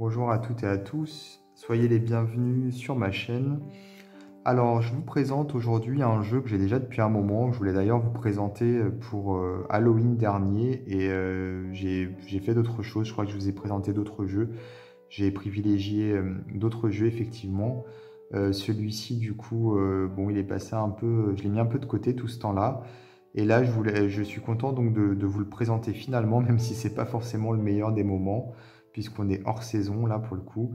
Bonjour à toutes et à tous, soyez les bienvenus sur ma chaîne. Alors, je vous présente aujourd'hui un jeu que j'ai déjà depuis un moment. Je voulais d'ailleurs vous présenter pour Halloween dernier et j'ai fait d'autres choses. Je crois que je vous ai présenté d'autres jeux. J'ai privilégié d'autres jeux effectivement. Celui-ci, du coup, bon, il est passé un peu, je l'ai mis un peu de côté tout ce temps-là. Et là, je suis content donc de vous le présenter finalement, même si c'est pas forcément le meilleur des moments, puisqu'on est hors saison là pour le coup.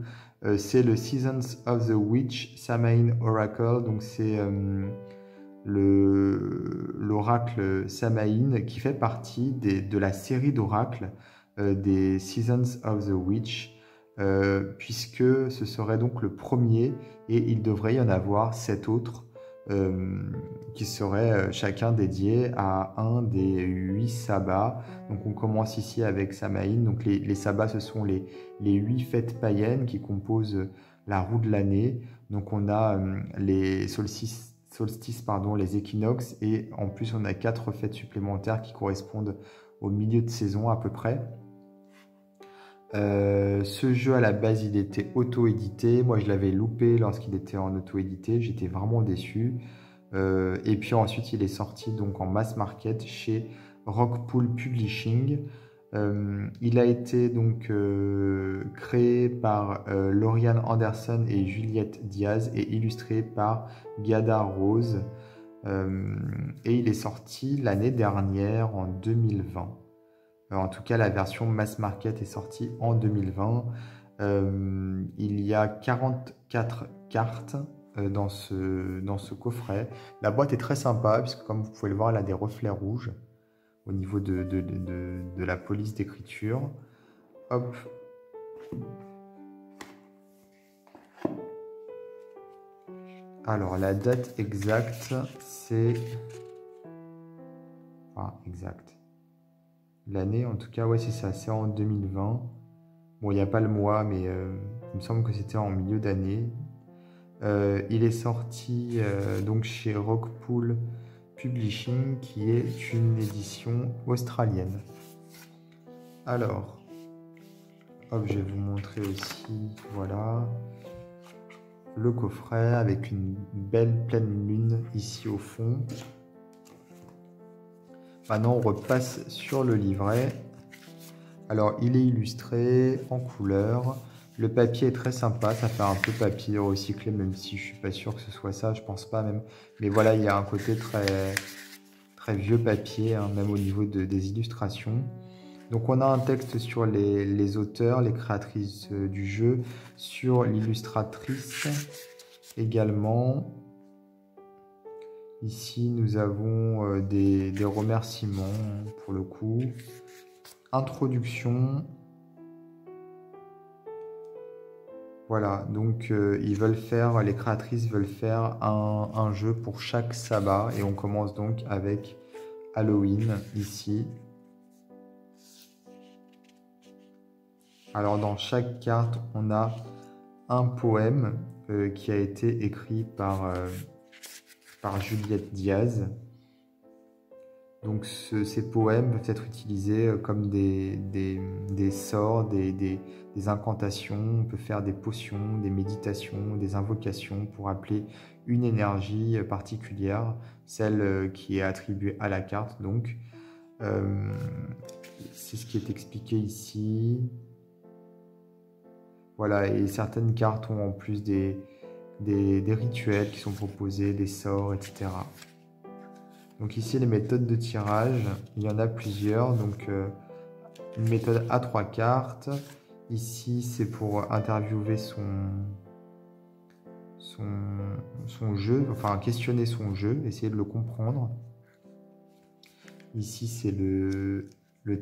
C'est le Seasons of the Witch Samhain Oracle, donc c'est l'oracle Samhain qui fait partie de la série d'oracles des Seasons of the Witch, puisque ce serait donc le premier et il devrait y en avoir 7 autres qui seraient chacun dédiés à un des 8 sabbats. Donc on commence ici avec Samhain. Donc les sabbats, ce sont les 8 fêtes païennes qui composent la roue de l'année. Donc on a les solstices, pardon, les équinoxes, et en plus on a 4 fêtes supplémentaires qui correspondent au milieu de saison à peu près. Ce jeu à la base il était auto-édité, moi je l'avais loupé lorsqu'il était en auto-édité, j'étais vraiment déçu. Et puis ensuite il est sorti donc en mass market chez Rockpool Publishing. Il a été donc créé par Lauriane Anderson et Juliette Diaz et illustré par Giada Rose. Et il est sorti l'année dernière en 2020. En tout cas, la version mass market est sortie en 2020. Il y a 44 cartes dans ce coffret. La boîte est très sympa, puisque comme vous pouvez le voir, elle a des reflets rouges au niveau de la police d'écriture. Hop. Alors, la date exacte, c'est... Enfin, exact. L'année, en tout cas, ouais, c'est ça, c'est en 2020. Bon, il n'y a pas le mois, mais il me semble que c'était en milieu d'année. Il est sorti donc chez Rockpool Publishing, qui est une édition australienne. Alors, hop, je vais vous montrer aussi, voilà, le coffret avec une belle pleine lune ici au fond. Maintenant, on repasse sur le livret. Alors, il est illustré en couleur. Le papier est très sympa, ça fait un peu papier recyclé, même si je suis pas sûr que ce soit ça, je pense pas même. Mais voilà, il y a un côté très vieux papier, hein, même au niveau des illustrations. Donc, on a un texte sur les auteurs, les créatrices du jeu, sur l'illustratrice également. Ici, nous avons des remerciements pour le coup. Introduction. Voilà, donc les créatrices veulent faire un jeu pour chaque sabbat. Et on commence donc avec Halloween ici. Alors dans chaque carte, on a un poème qui a été écrit par Juliette Diaz. Donc ces poèmes peuvent être utilisés comme des sorts, des incantations. On peut faire des potions, des méditations, des invocations pour appeler une énergie particulière, celle qui est attribuée à la carte. Donc c'est ce qui est expliqué ici. Voilà, et certaines cartes ont en plus des rituels qui sont proposés, des sorts, etc. Donc ici, les méthodes de tirage, il y en a plusieurs. Donc une méthode à 3 cartes. Ici, c'est pour interviewer son jeu, enfin questionner son jeu, essayer de le comprendre. Ici, c'est le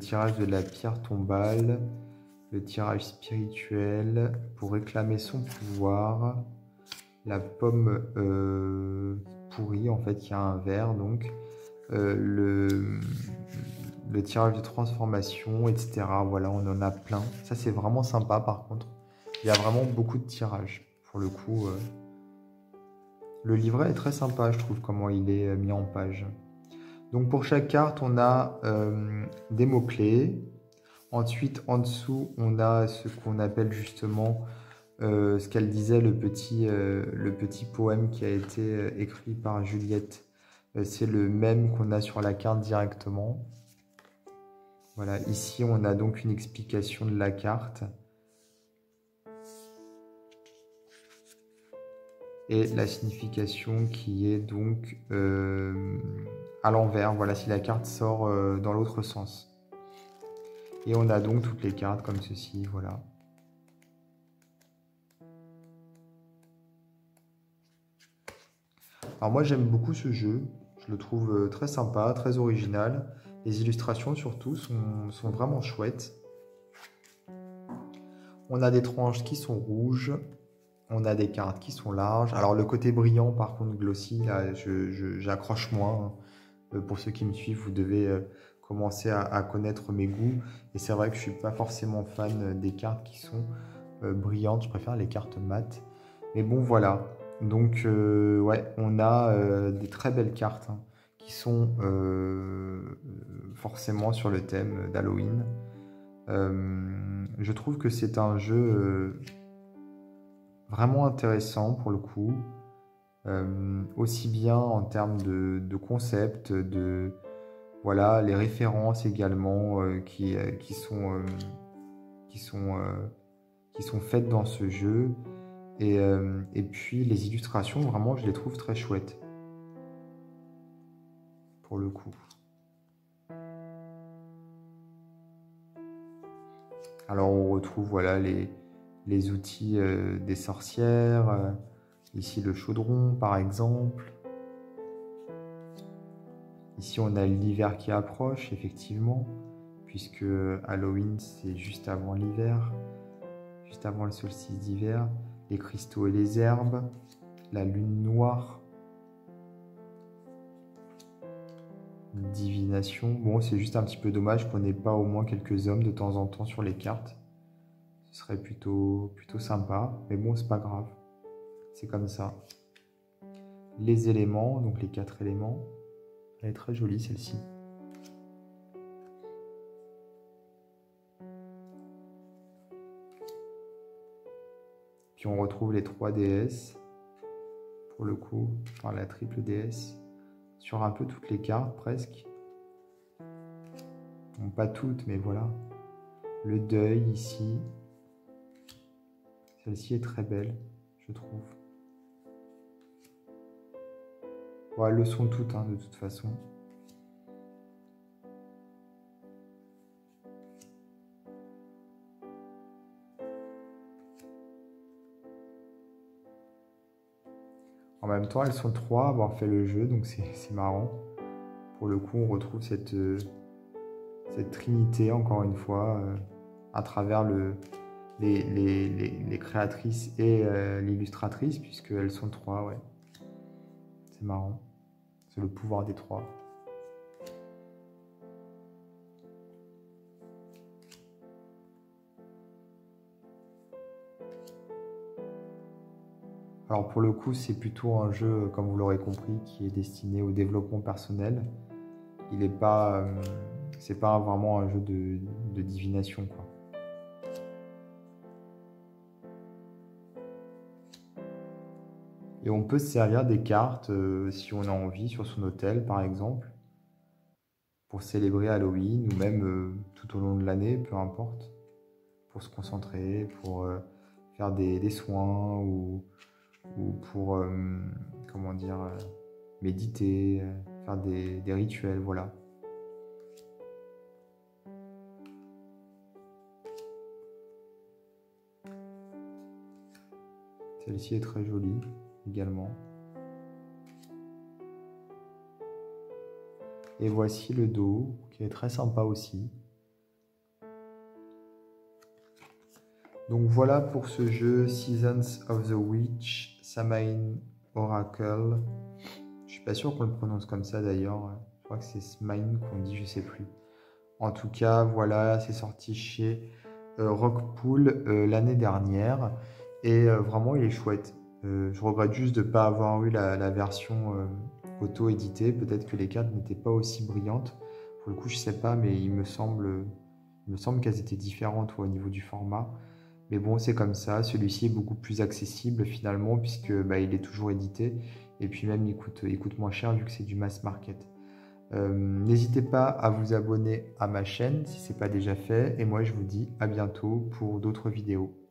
tirage de la pierre tombale, le tirage spirituel pour réclamer son pouvoir, la pomme pourrie, en fait, il y a un verre, donc le tirage de transformation, etc. Voilà, on en a plein. Ça, c'est vraiment sympa, par contre. Il y a vraiment beaucoup de tirages, pour le coup. Le livret est très sympa, je trouve, comment il est mis en page. Donc, pour chaque carte, on a des mots-clés. Ensuite, en dessous, on a ce qu'on appelle justement, ce qu'elle disait, le petit poème qui a été écrit par Juliette. C'est le même qu'on a sur la carte directement. Voilà, ici, on a donc une explication de la carte. Et la signification qui est donc à l'envers. Voilà, si la carte sort dans l'autre sens. Et on a donc toutes les cartes comme ceci, voilà. Alors moi j'aime beaucoup ce jeu, je le trouve très sympa, très original. Les illustrations surtout sont vraiment chouettes. On a des tranches qui sont rouges, on a des cartes qui sont larges. Alors le côté brillant par contre glossy, là j'accroche moins. Pour ceux qui me suivent, vous devez commencer à connaître mes goûts. Et c'est vrai que je ne suis pas forcément fan des cartes qui sont brillantes, je préfère les cartes mates. Mais bon voilà, donc ouais, on a des très belles cartes hein, qui sont forcément sur le thème d'Halloween. Je trouve que c'est un jeu vraiment intéressant pour le coup, aussi bien en termes de concept, voilà, les références également qui sont faites dans ce jeu. Et puis les illustrations, vraiment, je les trouve très chouettes. Pour le coup. Alors on retrouve voilà, les outils des sorcières. Ici le chaudron par exemple. Ici on a l'hiver qui approche effectivement. Puisque Halloween c'est juste avant l'hiver. Juste avant le solstice d'hiver. Les cristaux et les herbes. La lune noire. Divination. Bon, c'est juste un petit peu dommage qu'on n'ait pas au moins quelques hommes de temps en temps sur les cartes. Ce serait plutôt sympa. Mais bon, c'est pas grave. C'est comme ça. Les éléments, donc les 4 éléments. Elle est très jolie celle-ci. Puis on retrouve les 3 déesses. Pour le coup, enfin la triple déesse. Sur un peu toutes les cartes presque. Bon, pas toutes, mais voilà. Le deuil ici. Celle-ci est très belle, je trouve. Bon, elles le sont toutes, hein, de toute façon. En même temps, elles sont 3 à avoir fait le jeu, donc c'est marrant. Pour le coup, on retrouve cette trinité, encore une fois, à travers les créatrices et l'illustratrice, puisqu'elles sont 3, ouais. C'est marrant. C'est le pouvoir des 3. Alors pour le coup, c'est plutôt un jeu, comme vous l'aurez compris, qui est destiné au développement personnel. Il n'est pas, c'est pas vraiment un jeu de divination, quoi. Et on peut se servir des cartes si on a envie sur son hôtel, par exemple, pour célébrer Halloween ou même tout au long de l'année, peu importe, pour se concentrer, pour faire des soins ou pour, comment dire, méditer, faire des rituels, voilà. Celle-ci est très jolie également. Et voici le dos qui est très sympa aussi. Donc voilà pour ce jeu Seasons of the Witch, Samhain Oracle. Je suis pas sûr qu'on le prononce comme ça d'ailleurs. Je crois que c'est Samhain qu'on dit, je sais plus. En tout cas, voilà, c'est sorti chez Rockpool l'année dernière. Et vraiment, il est chouette. Je regrette juste de ne pas avoir eu la version auto-éditée. Peut-être que les cartes n'étaient pas aussi brillantes. Pour le coup, je sais pas, mais il me semble Il me semble qu'elles étaient différentes au niveau du format. Mais bon, c'est comme ça. Celui-ci est beaucoup plus accessible finalement puisque bah, il est toujours édité. Et puis même, il coûte moins cher vu que c'est du mass market. N'hésitez pas à vous abonner à ma chaîne si ce n'est pas déjà fait. Et moi, je vous dis à bientôt pour d'autres vidéos.